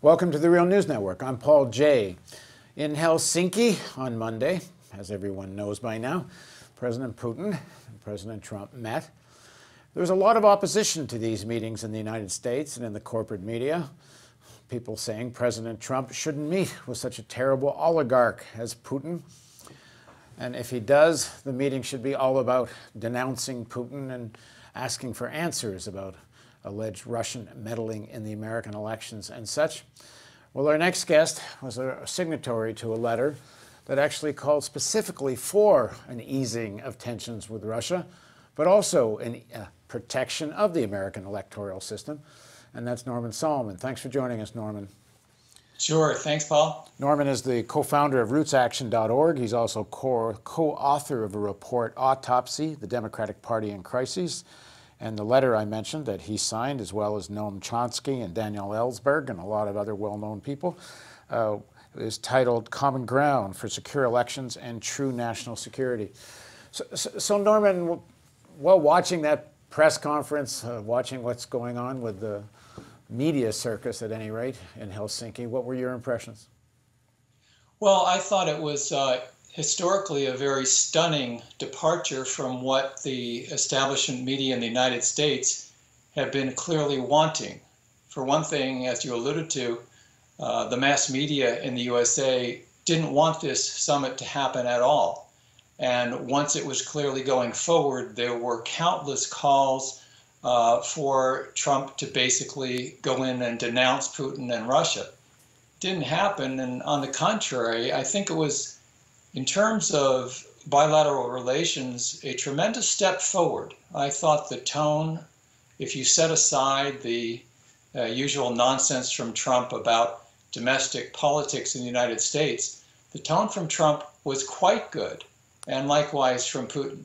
Welcome to the Real News Network. I'm Paul Jay. In Helsinki on Monday, as everyone knows by now, President Putin and President Trump met. There was a lot of opposition to these meetings in the United States and in the corporate media. People saying President Trump shouldn't meet with such a terrible oligarch as Putin. And if he does, the meeting should be all about denouncing Putin and asking for answers about alleged Russian meddling in the American elections and such. Well, our next guest was a signatory to a letter that actually called specifically for an easing of tensions with Russia, but also a protection of the American electoral system. And that's Norman Solomon. Thanks for joining us, Norman. Sure. Thanks, Paul. Norman is the co-founder of RootsAction.org. He's also co-author of a report, Autopsy, the Democratic Party in Crises. And the letter I mentioned that he signed, as well as Noam Chomsky and Daniel Ellsberg and a lot of other well-known people, is titled Common Ground for Secure Elections and True National Security. So Norman, while watching that press conference, watching what's going on with the media circus at any rate in Helsinki, what were your impressions? Well, I thought it was historically a very stunning departure from what the establishment media in the United States have been clearly wanting. For one thing, as you alluded to, the mass media in the USA didn't want this summit to happen at all. And once it was clearly going forward, there were countless calls for Trump to basically go in and denounce Putin and Russia. It didn't happen, and on the contrary, I think it was, in terms of bilateral relations, a tremendous step forward. I thought the tone, if you set aside the usual nonsense from Trump about domestic politics in the United States, the tone from Trump was quite good, and likewise from Putin.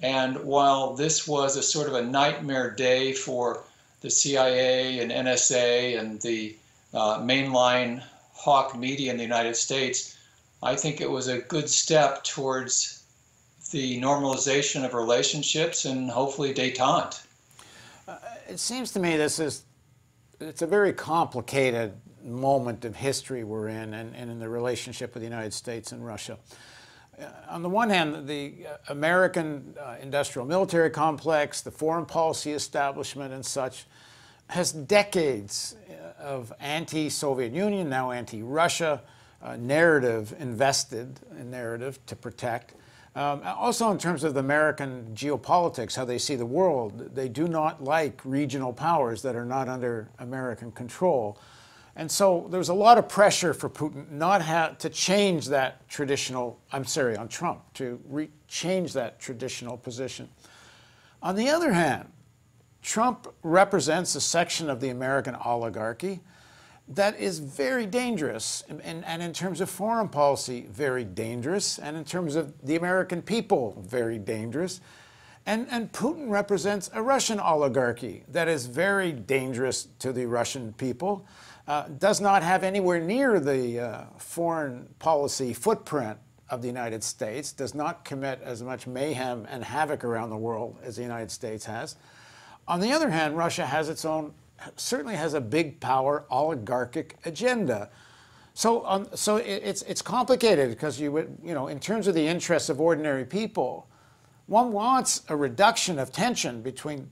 And while this was a sort of a nightmare day for the CIA and NSA and the mainline hawk media in the United States, I think it was a good step towards the normalization of relationships and hopefully détente. It seems to me it's a very complicated moment of history we're in and in the relationship with the United States and Russia. On the one hand, the American industrial military complex, the foreign policy establishment and such, has decades of anti-Soviet Union, now anti-Russia, narrative invested in narrative to protect. Also in terms of the American geopolitics, how they see the world, they do not like regional powers that are not under American control. And so there's a lot of pressure for Putin to change that traditional, on Trump, to change that traditional position. On the other hand, Trump represents a section of the American oligarchy that is very dangerous, and in terms of foreign policy, very dangerous, and in terms of the American people, very dangerous. And Putin represents a Russian oligarchy that is very dangerous to the Russian people, does not have anywhere near the foreign policy footprint of the United States, does not commit as much mayhem and havoc around the world as the United States has. On the other hand, Russia has its own, certainly has a big power oligarchic agenda. So it's complicated because in terms of the interests of ordinary people, one wants a reduction of tension between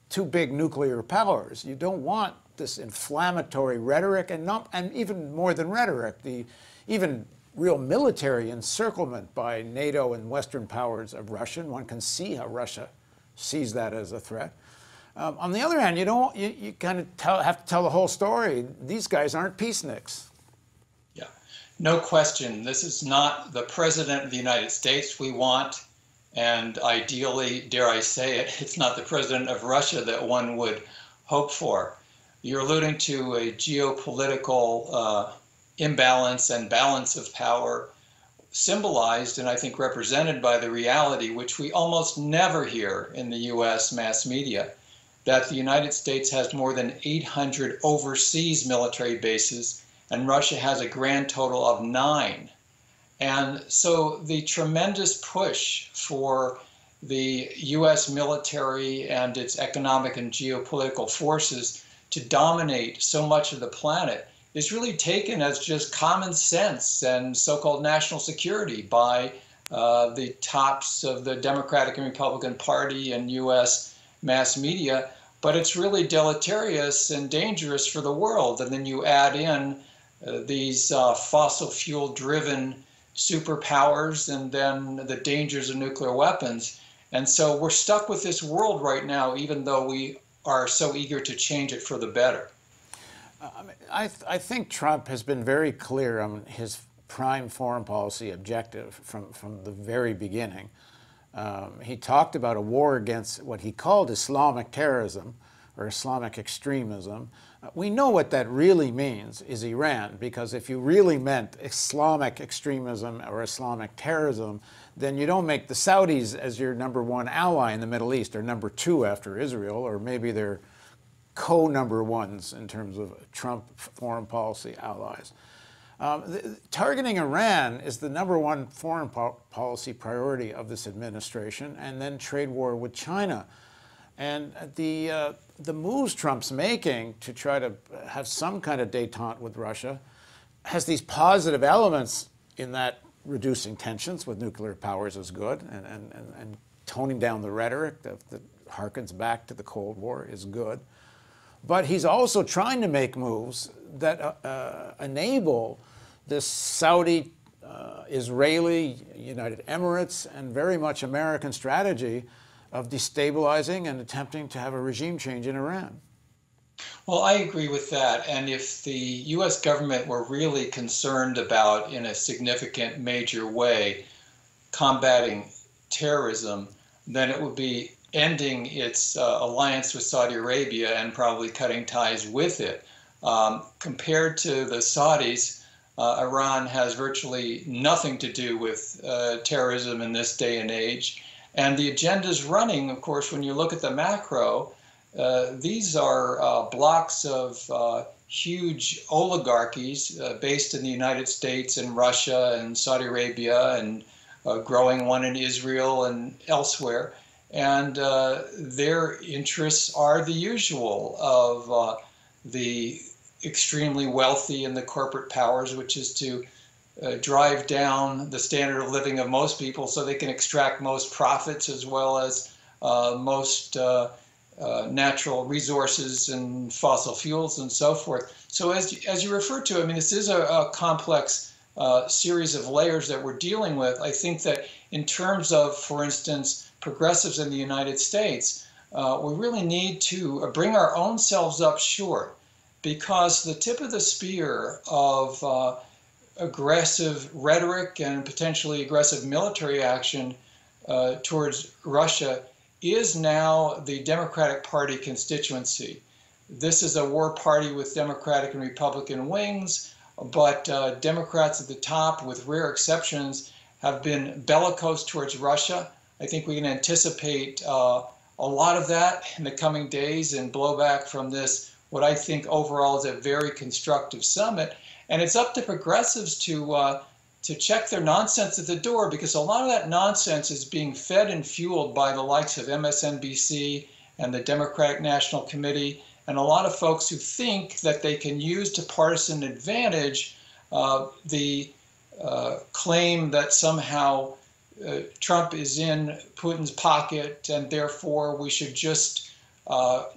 two big nuclear powers. You don't want this inflammatory rhetoric and even more than rhetoric, even real military encirclement by NATO and Western powers of Russia. One can see how Russia sees that as a threat. On the other hand, you kind of have to tell the whole story. These guys aren't peaceniks. Yeah, no question. This is not the president of the United States we want, and ideally, dare I say it, it's not the president of Russia that one would hope for. You're alluding to a geopolitical imbalance and balance of power symbolized and I think represented by the reality, which we almost never hear in the U.S. mass media, that the United States has more than 800 overseas military bases, and Russia has a grand total of 9. And so the tremendous push for the U.S. military and its economic and geopolitical forces to dominate so much of the planet is really taken as just common sense and so-called national security by the tops of the Democratic and Republican Party and U.S. mass media, but it's really deleterious and dangerous for the world. And then you add in these fossil fuel-driven superpowers and then the dangers of nuclear weapons. And so we're stuck with this world right now, even though we are so eager to change it for the better. I think Trump has been very clear on his prime foreign policy objective from the very beginning. He talked about a war against what he called Islamic terrorism or Islamic extremism. We know what that really means is Iran, because if you really meant Islamic extremism or Islamic terrorism, then you don't make the Saudis as your #1 ally in the Middle East, or #2 after Israel, or maybe they're co-number ones in terms of Trump foreign policy allies. Targeting Iran is the #1 foreign policy priority of this administration, and then trade war with China. And the moves Trump's making to try to have some kind of détente with Russia has these positive elements in that reducing tensions with nuclear powers is good, and toning down the rhetoric that harkens back to the Cold War is good. But he's also trying to make moves that enable this Saudi, Israeli, United Emirates, and very much American strategy of destabilizing and attempting to have a regime change in Iran. Well, I agree with that. And if the U.S. government were really concerned about, in a significant, major way, combating terrorism, then it would be ending its alliance with Saudi Arabia and probably cutting ties with it. Compared to the Saudis, Iran has virtually nothing to do with terrorism in this day and age. And the agenda's running, of course, when you look at the macro, these are blocks of huge oligarchies based in the United States and Russia and Saudi Arabia, and growing one in Israel and elsewhere. And their interests are the usual of the extremely wealthy and the corporate powers, which is to drive down the standard of living of most people so they can extract most profits as well as most natural resources and fossil fuels and so forth. So as you refer to, I mean, this is a complex series of layers that we're dealing with. I think that in terms of, for instance, progressives in the United States, we really need to bring our own selves up short, because the tip of the spear of aggressive rhetoric and potentially aggressive military action towards Russia is now the Democratic Party constituency. This is a war party with Democratic and Republican wings, but Democrats at the top, with rare exceptions, have been bellicose towards Russia. I think we can anticipate a lot of that in the coming days and blowback from this, what I think overall is a very constructive summit. And it's up to progressives to check their nonsense at the door, because a lot of that nonsense is being fed and fueled by the likes of MSNBC and the Democratic National Committee, and a lot of folks who think that they can use to partisan advantage the claim that somehow Trump is in Putin's pocket and therefore we should just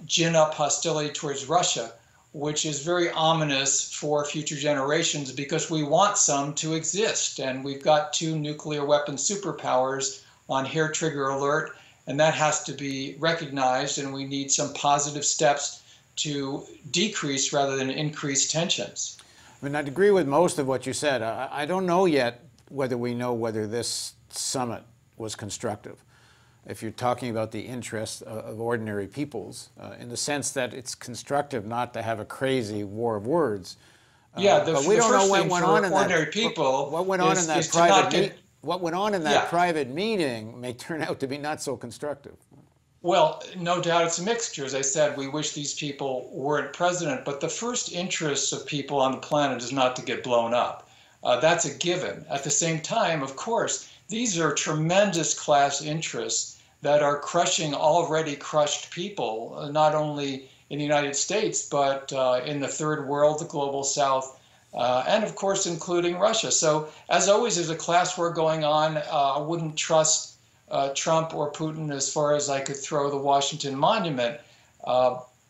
gin up hostility towards Russia, which is very ominous for future generations, because we want some to exist. And we've got 2 nuclear weapon superpowers on hair trigger alert, and that has to be recognized, and we need some positive steps to decrease rather than increase tensions. I mean, I'd agree with most of what you said. I don't know yet whether we know whether this summit was constructive, if you're talking about the interests of ordinary peoples, in the sense that it's constructive not to have a crazy war of words. Yeah, but we don't know what went on in ordinary people. What went on in that private what went on in that private meeting may turn out to be not so constructive. Well, no doubt it's a mixture. As I said, we wish these people weren't president, but the first interest of people on the planet is not to get blown up. That's a given. At the same time, of course, these are tremendous class interests that are crushing already crushed people, not only in the United States, but in the third world, the global south, and of course, including Russia. So as always, there's a class war going on. I wouldn't trust Trump or Putin as far as I could throw the Washington Monument.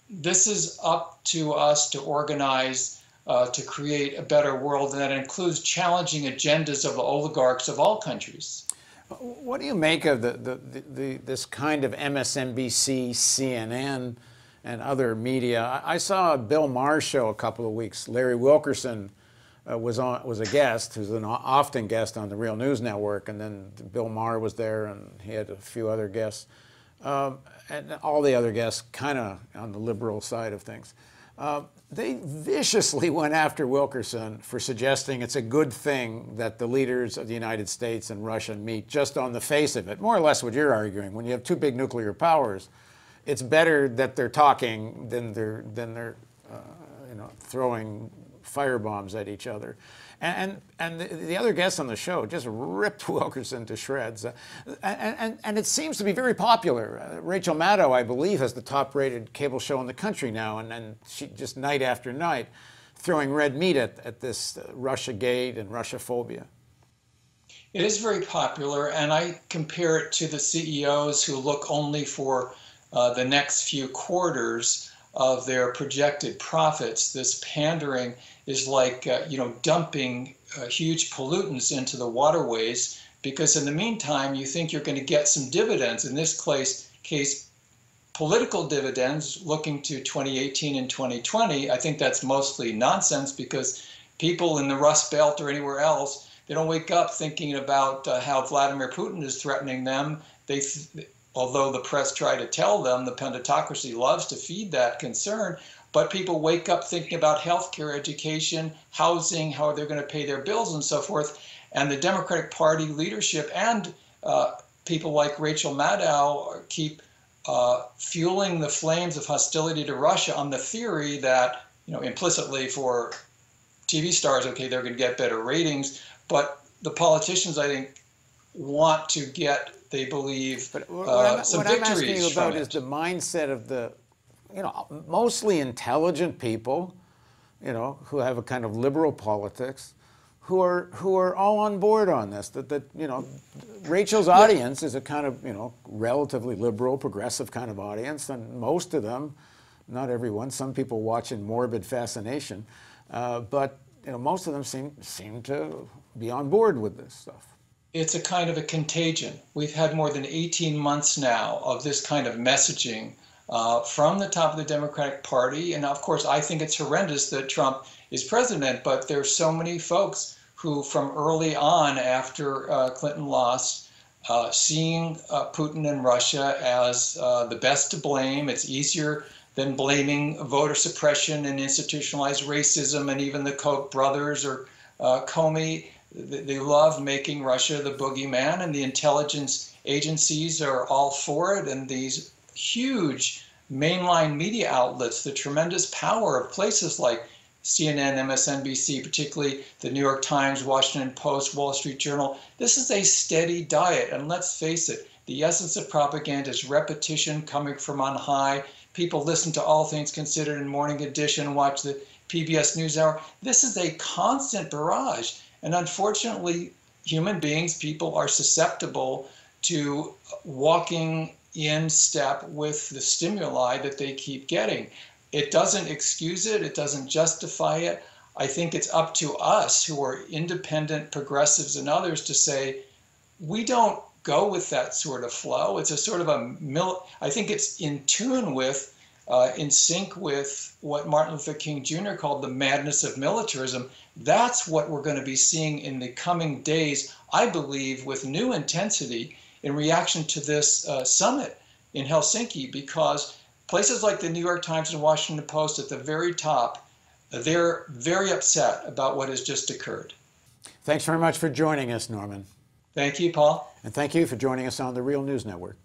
This is up to us to organize to create a better world, and that includes challenging agendas of the oligarchs of all countries. What do you make of this kind of MSNBC, CNN, and other media? I saw a Bill Maher show a couple of weeks. Larry Wilkerson was a guest, who's an often guest on the Real News Network, and then Bill Maher was there, and he had a few other guests, and all the other guests kind of on the liberal side of things. They viciously went after Wilkerson for suggesting it's a good thing that the leaders of the United States and Russia meet, just on the face of it. More or less what you're arguing. When you have two big nuclear powers, it's better that they're talking than they're throwing firebombs at each other. And the other guests on the show just ripped Wilkerson to shreds. And it seems to be very popular. Rachel Maddow, I believe, has the top-rated cable show in the country now, and she just night after night throwing red meat at this Russia-gate and Russia-phobia. It is very popular, and I compare it to the CEOs who look only for the next few quarters of their projected profits. This pandering is like dumping huge pollutants into the waterways, because in the meantime you think you're going to get some dividends. In this case, political dividends looking to 2018 and 2020. I think that's mostly nonsense, because people in the Rust Belt or anywhere else, they don't wake up thinking about how Vladimir Putin is threatening them. Although the press try to tell them, the punditocracy loves to feed that concern, but people wake up thinking about healthcare, education, housing, how they're going to pay their bills and so forth. And the Democratic Party leadership and people like Rachel Maddow keep fueling the flames of hostility to Russia on the theory that, implicitly for TV stars, okay, they're going to get better ratings, but the politicians, I think, want to get, they believe, some victories. What I'm asking you about is the mindset of the, mostly intelligent people, who have a kind of liberal politics, who are all on board on this. That Rachel's audience is a kind of relatively liberal, progressive kind of audience, and most of them, not everyone, some people watch in morbid fascination, but most of them seem to be on board with this stuff. It's a kind of a contagion. We've had more than 18 months now of this kind of messaging from the top of the Democratic Party. And of course, I think it's horrendous that Trump is president, but there's so many folks who from early on after Clinton lost, seeing Putin and Russia as the best to blame. It's easier than blaming voter suppression and institutionalized racism and even the Koch brothers or Comey. They love making Russia the boogeyman, and the intelligence agencies are all for it. And these huge mainline media outlets, the tremendous power of places like CNN, MSNBC, particularly the New York Times, Washington Post, Wall Street Journal, this is a steady diet. And let's face it, the essence of propaganda is repetition coming from on high. People listen to All Things Considered in Morning Edition, watch the PBS NewsHour. This is a constant barrage. And unfortunately, human beings, people are susceptible to walking in step with the stimuli that they keep getting. It doesn't excuse it. It doesn't justify it. I think it's up to us who are independent progressives and others to say, we don't go with that sort of flow. It's a sort of I think it's in tune with, in sync with what Martin Luther King Jr. called the madness of militarism. That's what we're going to be seeing in the coming days, I believe, with new intensity in reaction to this summit in Helsinki, because places like the New York Times and Washington Post at the very top, they're very upset about what has just occurred. Thanks very much for joining us, Norman. Thank you, Paul. And thank you for joining us on the Real News Network.